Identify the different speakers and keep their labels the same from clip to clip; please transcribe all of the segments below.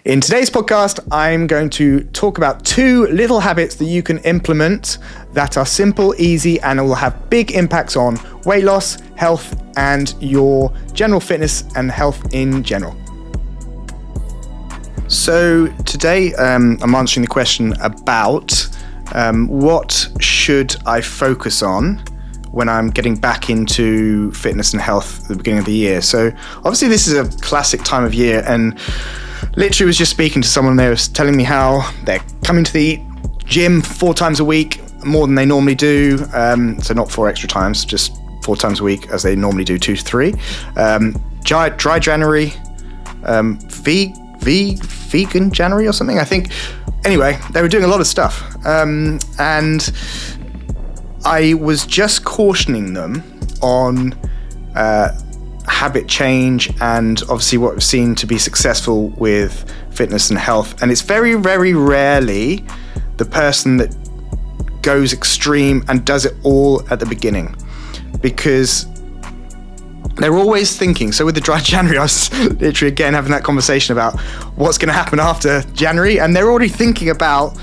Speaker 1: In today's podcast, I'm going to talk about 2 little habits that you can implement that are simple, easy, and will have big impacts on weight loss, health, and your general fitness and health in general. So today I'm answering the question about what should I focus on when I'm getting back into fitness and health at the beginning of the year. So obviously this is a classic time of year, and literally was just speaking to someone. They was telling me how they're coming to the gym 4 times a week, more than they normally do. So not 4 extra times, just 4 times a week as they normally do 2 to 3. Dry January, vegan January or something, I think. Anyway, they were doing a lot of stuff. And I was just cautioning them on habit change and obviously what we've seen to be successful with fitness and health. And it's very, very rarely the person that goes extreme and does it all at the beginning, because they're always thinking. So with the dry January, I was literally again having that conversation about what's going to happen after January, and they're already thinking about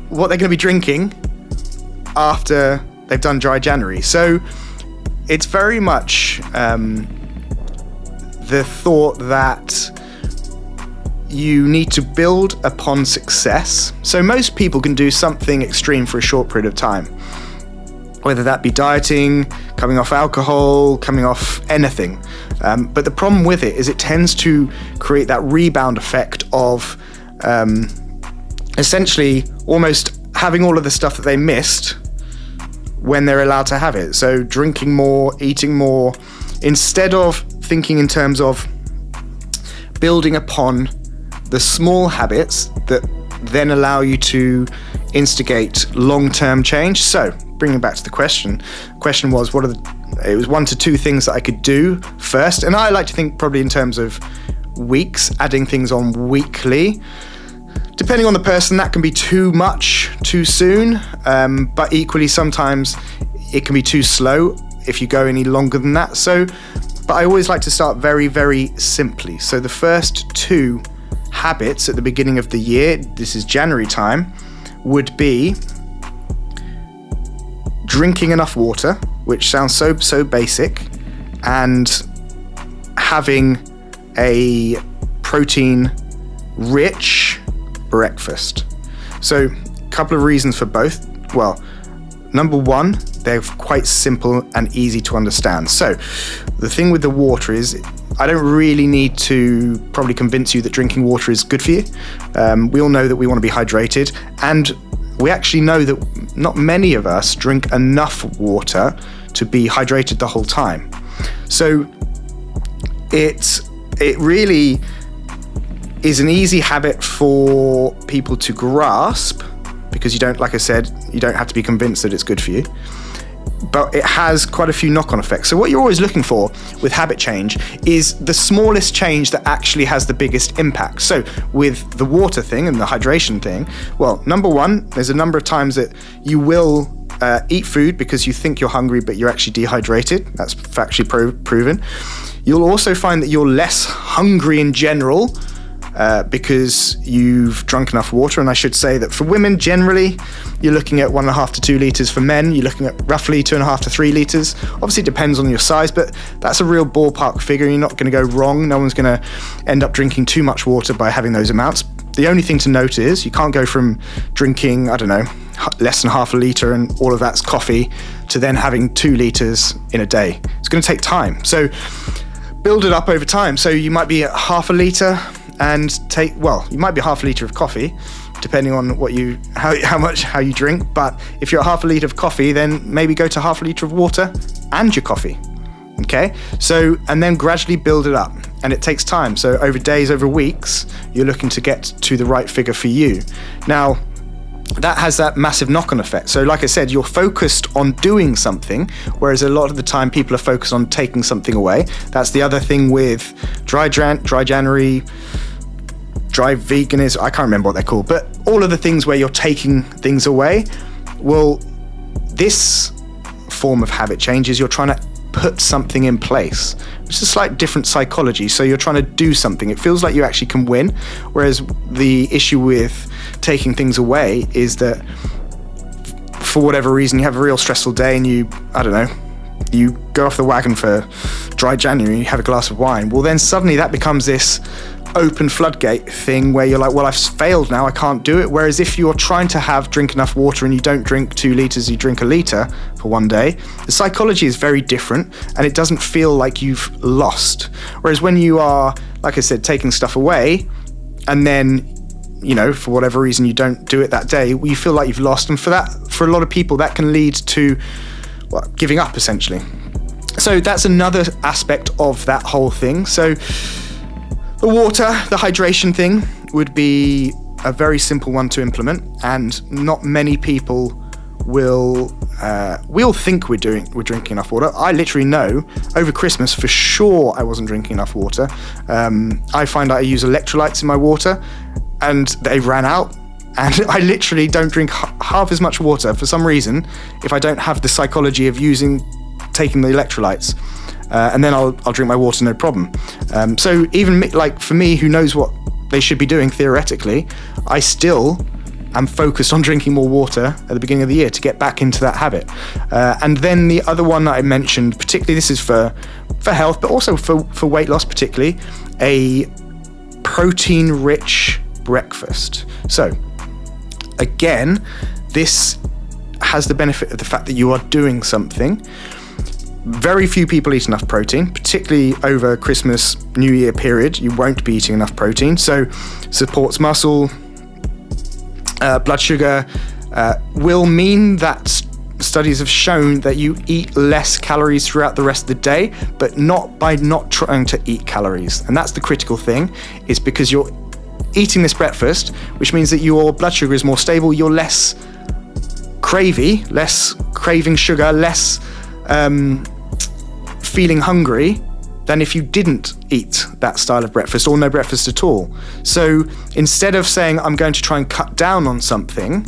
Speaker 1: what they're going to be drinking after they've done dry January. So it's very much the thought that you need to build upon success. So most people can do something extreme for a short period of time, whether that be dieting, coming off alcohol, coming off anything. But the problem with it is it tends to create that rebound effect of essentially almost having all of the stuff that they missed when they're allowed to have it. So drinking more, eating more, instead of thinking in terms of building upon the small habits that then allow you to instigate long-term change. So bringing back to the question was, it was 1 to 2 things that I could do first. And I like to think probably in terms of weeks, adding things on weekly. Depending on the person, that can be too much too soon, but equally sometimes it can be too slow if you go any longer than that. But I always like to start very, very simply. So the first 2 habits at the beginning of the year, this is January time, would be drinking enough water, which sounds so basic, and having a protein-rich breakfast. So a couple of reasons for both. Well, number 1, they're quite simple and easy to understand. So the thing with the water is, I don't really need to probably convince you that drinking water is good for you. We all know that we want to be hydrated, and we actually know that not many of us drink enough water to be hydrated the whole time. So it really is an easy habit for people to grasp, because you don't, like I said, you don't have to be convinced that it's good for you. But it has quite a few knock-on effects. So what you're always looking for with habit change is the smallest change that actually has the biggest impact. So with the water thing and the hydration thing, well, number 1, there's a number of times that you will eat food because you think you're hungry, but you're actually dehydrated. That's factually proven. You'll also find that you're less hungry in general because you've drunk enough water. And I should say that for women, generally, you're looking at 1.5 to 2 litres. For men, you're looking at roughly 2.5 to 3 litres. Obviously, it depends on your size, but that's a real ballpark figure. You're not going to go wrong. No one's going to end up drinking too much water by having those amounts. The only thing to note is you can't go from drinking, I don't know, less than half a litre and all of that's coffee to then having 2 litres in a day. It's going to take time. So build it up over time. So you might be at half a litre and you might be half a litre of coffee, depending on how you drink. But if you're at half a litre of coffee, then maybe go to half a litre of water and your coffee. Okay? So, and then gradually build it up. And it takes time. So over days, over weeks, you're looking to get to the right figure for you. Now, that has that massive knock-on effect. So like I said, you're focused on doing something, whereas a lot of the time people are focused on taking something away. That's the other thing with dry January, dry veganism, I can't remember what they're called, but all of the things where you're taking things away. Well, this form of habit change is you're trying to put something in place. It's a slight different psychology. So you're trying to do something. It feels like you actually can win. Whereas the issue with taking things away is that for whatever reason, you have a real stressful day and you go off the wagon for dry January, you have a glass of wine. Well, then suddenly that becomes this open floodgate thing where you're like, well, I've failed now, I can't do it. Whereas if you're trying to drink enough water and you don't drink 2 litres, you drink 1 litre for one day, the psychology is very different and it doesn't feel like you've lost. Whereas when you are, like I said, taking stuff away and then, for whatever reason you don't do it that day, you feel like you've lost. And for a lot of people, that can lead to giving up, essentially. So that's another aspect of that whole thing. So the water, the hydration thing would be a very simple one to implement, and not many people will think we're drinking enough water. I literally know over Christmas for sure I wasn't drinking enough water. I find I use electrolytes in my water and they ran out, and I literally don't drink half as much water for some reason if I don't have the psychology of taking the electrolytes. And then I'll drink my water, no problem. So even for me, who knows what they should be doing theoretically, I still am focused on drinking more water at the beginning of the year to get back into that habit. And then the other one that I mentioned, particularly this is for health, but also for weight loss particularly, a protein-rich breakfast. So again, this has the benefit of the fact that you are doing something. Very few people eat enough protein, particularly over Christmas, New Year period. You won't be eating enough protein. So supports muscle, blood sugar, will mean that studies have shown that you eat less calories throughout the rest of the day, but not by not trying to eat calories. And that's the critical thing, is because you're eating this breakfast, which means that your blood sugar is more stable, you're less craving sugar, less feeling hungry than if you didn't eat that style of breakfast or no breakfast at all. So instead of saying I'm going to try and cut down on something,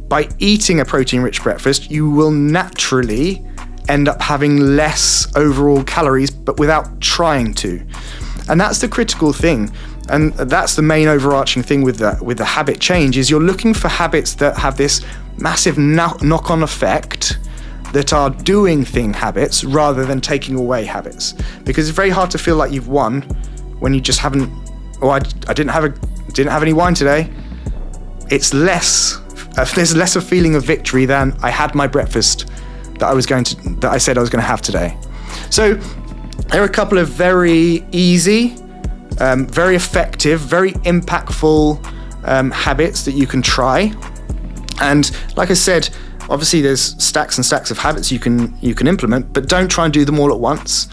Speaker 1: by eating a protein-rich breakfast, you will naturally end up having less overall calories, but without trying to. And that's the critical thing. And that's the main overarching thing with the habit change, is you're looking for habits that have this massive knock-on effect, that are doing thing habits rather than taking away habits. Because it's very hard to feel like you've won when you just haven't, I didn't have any wine today. It's there's less a feeling of victory than I had my breakfast that I said I was going to have today. So there are a couple of very easy, very effective, very impactful habits that you can try. And like I said, obviously there's stacks and stacks of habits you can implement, but don't try and do them all at once.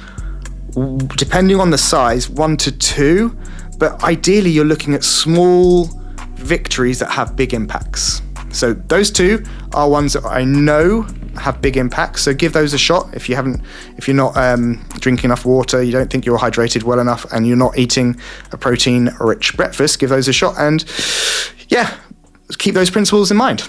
Speaker 1: Depending on the size, 1 to 2, but ideally you're looking at small victories that have big impacts. So those 2 are ones that I know have big impacts, so give those a shot. If you're not drinking enough water, you don't think you're hydrated well enough, and you're not eating a protein-rich breakfast, give those a shot, and keep those principles in mind.